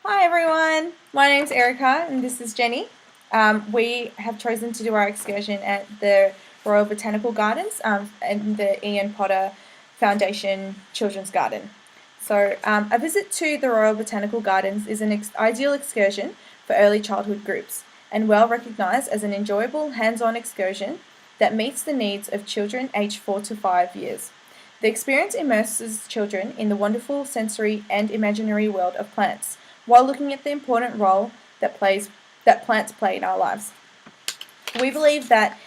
Hi everyone, my name's Erika and this is Jenny. We have chosen to do our excursion at the Royal Botanical Gardens and the Ian Potter Foundation Children's Garden. So a visit to the Royal Botanical Gardens is an ideal excursion for early childhood groups and well recognised as an enjoyable hands-on excursion that meets the needs of children aged 4 to 5 years. The experience immerses children in the wonderful sensory and imaginary world of plants, while looking at the important role that plants play in our lives. We believe that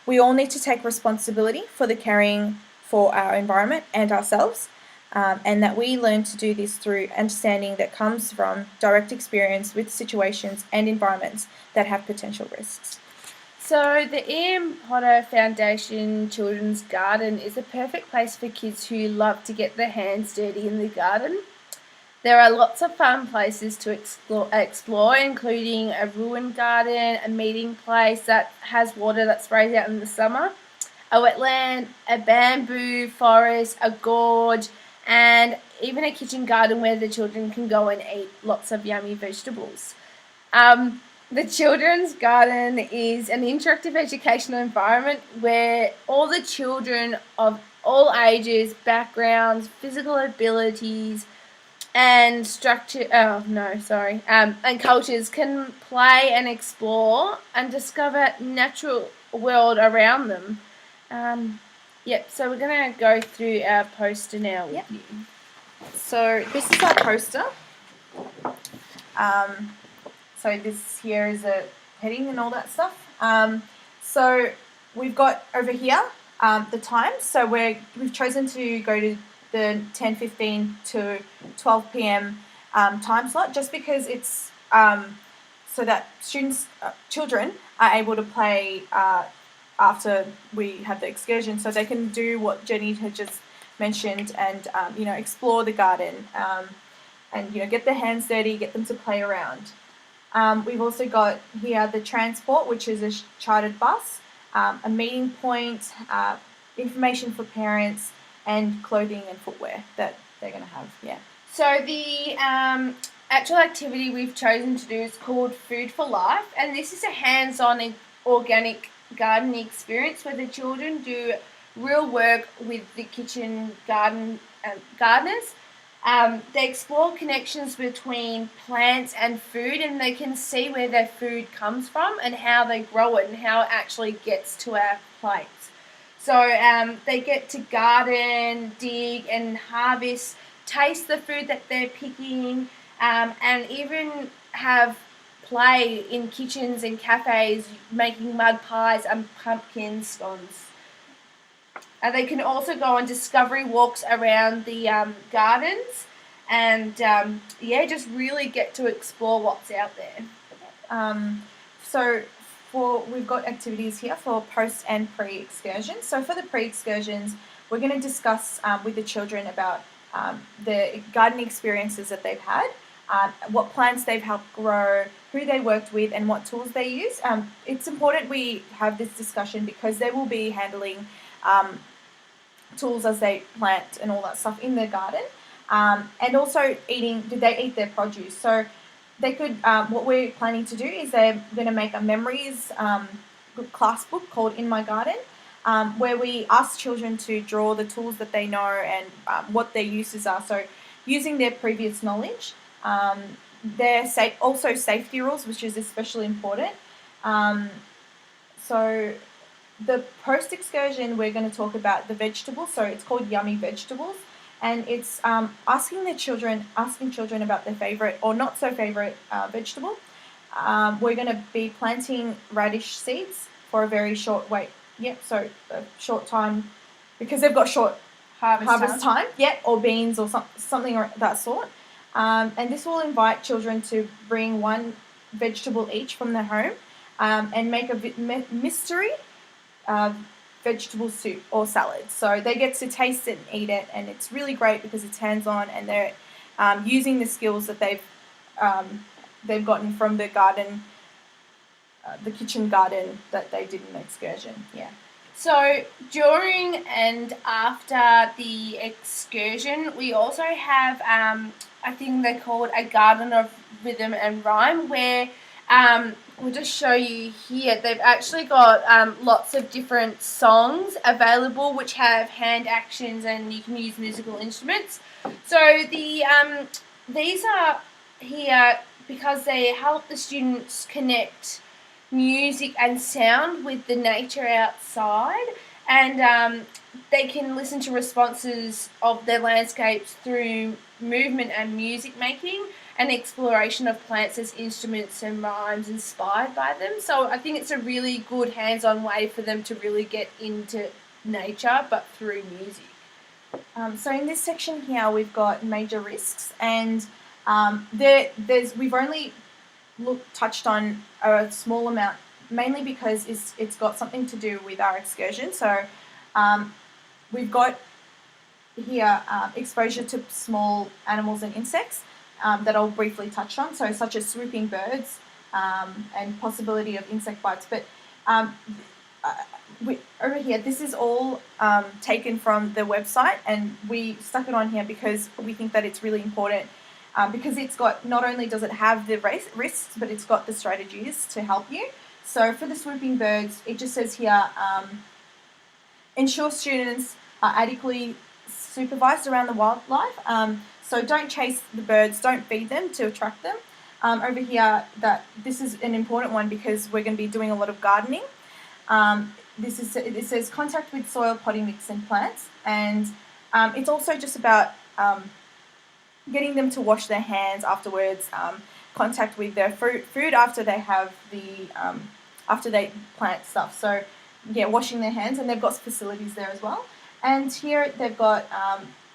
we all need to take responsibility for the caring for our environment and ourselves, and that we learn to do this through understanding that comes from direct experience with situations and environments that have potential risks. So the Ian Potter Foundation Children's Garden is a perfect place for kids who love to get their hands dirty in the garden. There are lots of fun places to explore, including a ruined garden, a meeting place that has water that sprays out in the summer, a wetland, a bamboo forest, a gorge, and even a kitchen garden where the children can go and eat lots of yummy vegetables. The children's garden is an interactive educational environment where all the children of all ages, backgrounds, physical abilities, and and cultures can play and explore and discover natural world around them. So we're gonna go through our poster now with you. So this is our poster. So this here is a heading and all that stuff. So we've got over here the times. So we've chosen to go to the 10:15 to 12 p.m. Time slot, just because it's so that children are able to play after we have the excursion, so they can do what Jenny had just mentioned and explore the garden and get their hands dirty, get them to play around. We've also got here the transport, which is a chartered bus, a meeting point, information for parents, and clothing and footwear that they're going to have. Yeah. So the actual activity we've chosen to do is called Food for Life, and this is a hands-on organic gardening experience where the children do real work with the kitchen gardeners. They explore connections between plants and food, and they can see where their food comes from and how they grow it and how it actually gets to our plates. So they get to garden, dig and harvest, taste the food that they're picking, and even have play in kitchens and cafes making mud pies and pumpkin scones. And they can also go on discovery walks around the gardens and just really get to explore what's out there. We've got activities here for post and pre-excursions. So for the pre-excursions, we're going to discuss with the children about the gardening experiences that they've had, what plants they've helped grow, who they worked with, and what tools they use. It's important we have this discussion because they will be handling tools as they plant and all that stuff in their garden, and also did they eat their produce? So they could, what we're planning to do is they're going to make a memories class book called In My Garden, where we ask children to draw the tools that they know and what their uses are. So using their previous knowledge, also safety rules, which is especially important. So the post excursion, we're going to talk about the vegetables. So it's called Yummy Vegetables. And it's asking children about their favorite or not so favorite vegetable. We're going to be planting radish seeds for a very short short time, because they've got short harvest time. Or beans or something of that sort. And this will invite children to bring one vegetable each from their home and make a mystery vegetable soup or salad. So they get to taste it and eat it, and it's really great because it's hands-on and they're using the skills that they've gotten from the garden, the kitchen garden that they did in the excursion. Yeah. So during and after the excursion, we also have I think they're called A Garden of Rhythm and Rhyme, where we'll just show you here. They've actually got lots of different songs available which have hand actions and you can use musical instruments. So these are here because they help the students connect music and sound with the nature outside, and they can listen to responses of their landscapes through movement and music making and exploration of plants as instruments and rhymes inspired by them. So I think it's a really good hands-on way for them to really get into nature, but through music. So in this section here, we've got major risks, and we've only touched on a small amount, mainly because it's got something to do with our excursion. So we've got here exposure to small animals and insects that I'll briefly touch on, so such as swooping birds and possibility of insect bites. But over here, this is all taken from the website, and we stuck it on here because we think that it's really important, because it's got, not only does it have the risks, but it's got the strategies to help you. So for the swooping birds, it just says here, ensure students are adequately supervised around the wildlife. So don't chase the birds, don't feed them to attract them. Over here, this is an important one because we're going to be doing a lot of gardening. It says contact with soil, potting mix and plants, and it's also just about getting them to wash their hands afterwards, contact with their food after they have after they plant stuff. So yeah, washing their hands, and they've got facilities there as well. And here they've got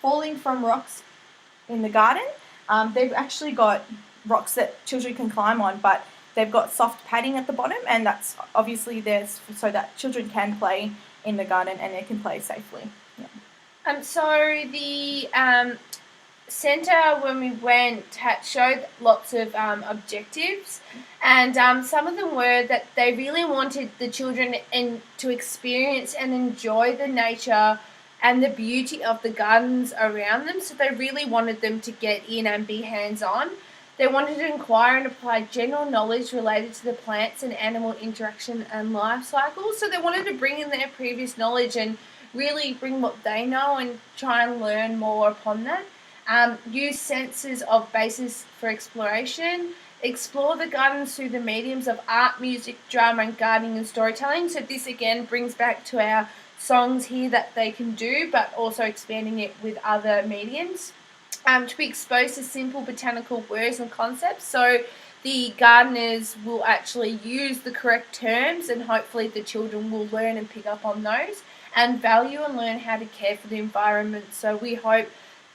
falling from rocks in the garden. They've actually got rocks that children can climb on, but they've got soft padding at the bottom, and that's obviously there so that children can play in the garden and they can play safely. Yeah. So the centre, when we went, showed lots of objectives, and some of them were that they really wanted the children to experience and enjoy the nature and the beauty of the gardens around them. So they really wanted them to get in and be hands-on. They wanted to inquire and apply general knowledge related to the plants and animal interaction and life cycles. So they wanted to bring in their previous knowledge and really bring what they know and try and learn more upon that. Use senses of basis for exploration. Explore the gardens through the mediums of art, music, drama, and gardening and storytelling. So this again brings back to our songs here that they can do, but also expanding it with other mediums. To be exposed to simple botanical words and concepts, so the gardeners will actually use the correct terms, and hopefully the children will learn and pick up on those and value and learn how to care for the environment. So we hope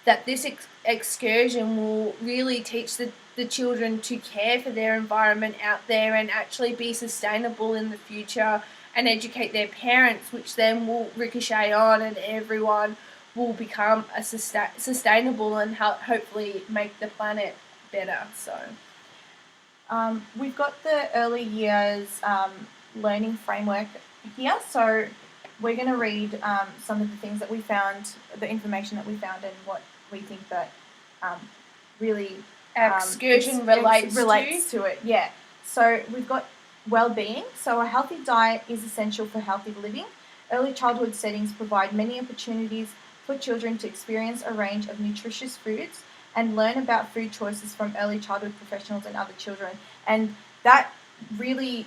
that this excursion will really teach the children to care for their environment out there and actually be sustainable in the future, and educate their parents, which then will ricochet on and everyone will become a sustainable and hopefully make the planet better. So we've got the early years learning framework here. So we're going to read some of the things that we found, the information that we found, and what we think that really excursion relates to it. Yeah. So we've got well-being. So a healthy diet is essential for healthy living. Early childhood settings provide many opportunities for children to experience a range of nutritious foods and learn about food choices from early childhood professionals and other children. And that really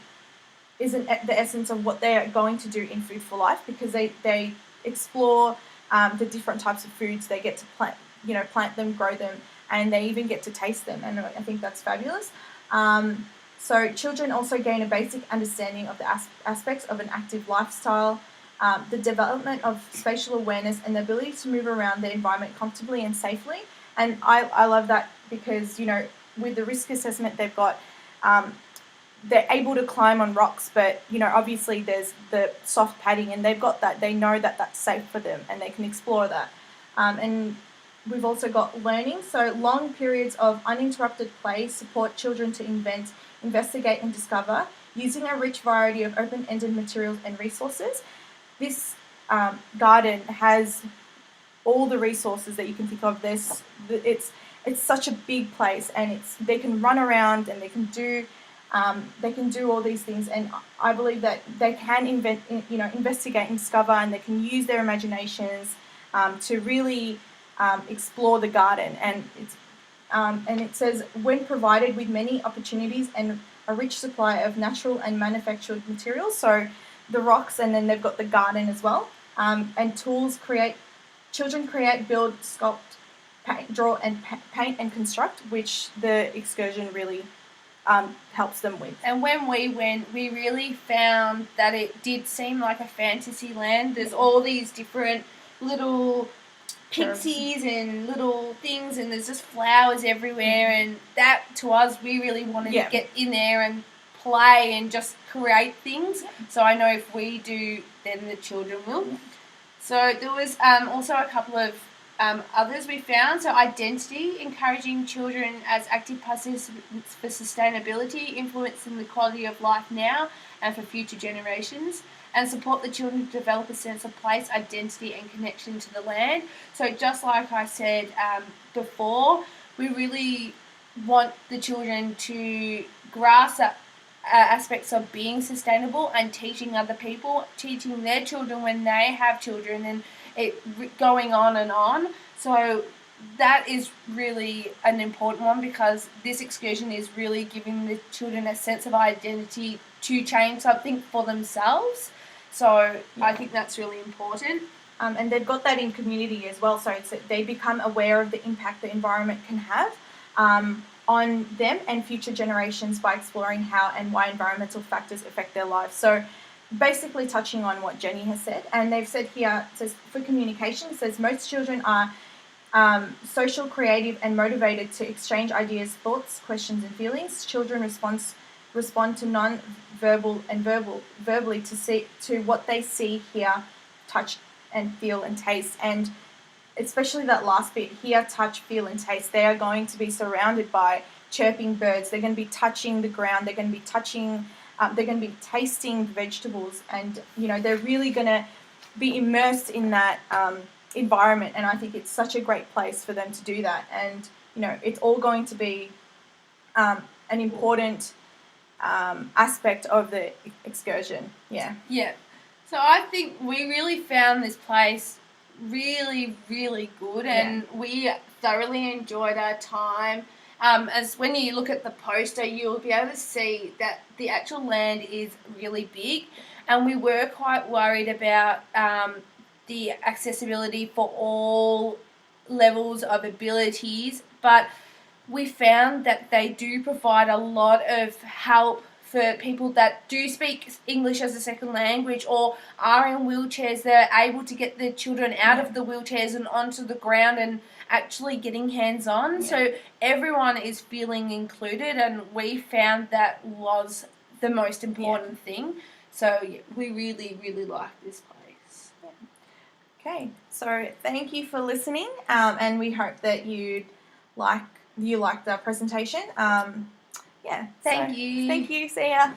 isn't the essence of what they're going to do in Food for Life, because they explore the different types of foods. They get to plant them, grow them, and they even get to taste them. And I think that's fabulous. So children also gain a basic understanding of the aspects of an active lifestyle, the development of spatial awareness, and the ability to move around the environment comfortably and safely. And I love that because, with the risk assessment they've got, they're able to climb on rocks, but, obviously there's the soft padding, and they've got that. They know that that's safe for them, and they can explore that. And we've also got learning. So long periods of uninterrupted play support children to invent, investigate, and discover using a rich variety of open-ended materials and resources. This garden has all the resources that you can think of. it's such a big place, and they can run around and they can do all these things, and I believe that they can investigate and discover, and they can use their imaginations to really explore the garden. And it says, when provided with many opportunities and a rich supply of natural and manufactured materials, so the rocks, and then they've got the garden as well, and tools, children create, build, sculpt, draw, and paint and construct, which the excursion really helps them with. And when we went, we really found that it did seem like a fantasy land. There's all these different little pixies and little things, and there's just flowers everywhere, and that, to us, we really wanted to get in there and play and just create things. So I know if we do, then the children will. So there was also a couple of others we found. So identity, encouraging children as active participants for sustainability, influencing the quality of life now and for future generations, and support the children to develop a sense of place, identity, and connection to the land. So just like I said before, we really want the children to grasp aspects of being sustainable and teaching other people, teaching their children when they have children, and it going on and on. So that is really an important one, because this excursion is really giving the children a sense of identity to change something for themselves. So I think that's really important. And they've got that in community as well, so they become aware of the impact the environment can have on them and future generations by exploring how and why environmental factors affect their lives. So basically touching on what Jenny has said, and they've said here, it says, for communication, it says most children are social, creative, and motivated to exchange ideas, thoughts, questions, and feelings. Children respond to non-verbal and verbally to what they see, hear, touch, and feel and taste. And especially that last bit, hear, touch, feel, and taste. They are going to be surrounded by chirping birds. They're going to be touching the ground. They're going to be they're going to be tasting vegetables, and they're really going to be immersed in that environment. And I think it's such a great place for them to do that. And it's all going to be an important aspect of the excursion. Yeah. So I think we really found this place really, really good, and we thoroughly enjoyed our time. As when you look at the poster, you'll be able to see that the actual land is really big, and we were quite worried about the accessibility for all levels of abilities, but we found that they do provide a lot of help for people that do speak English as a second language or are in wheelchairs. They're able to get the children out of the wheelchairs and onto the ground and actually getting hands-on. So everyone is feeling included, and we found that was the most important thing. So we really, really like this place. Okay, so thank you for listening, and we hope that you liked the presentation. Thank you. See ya.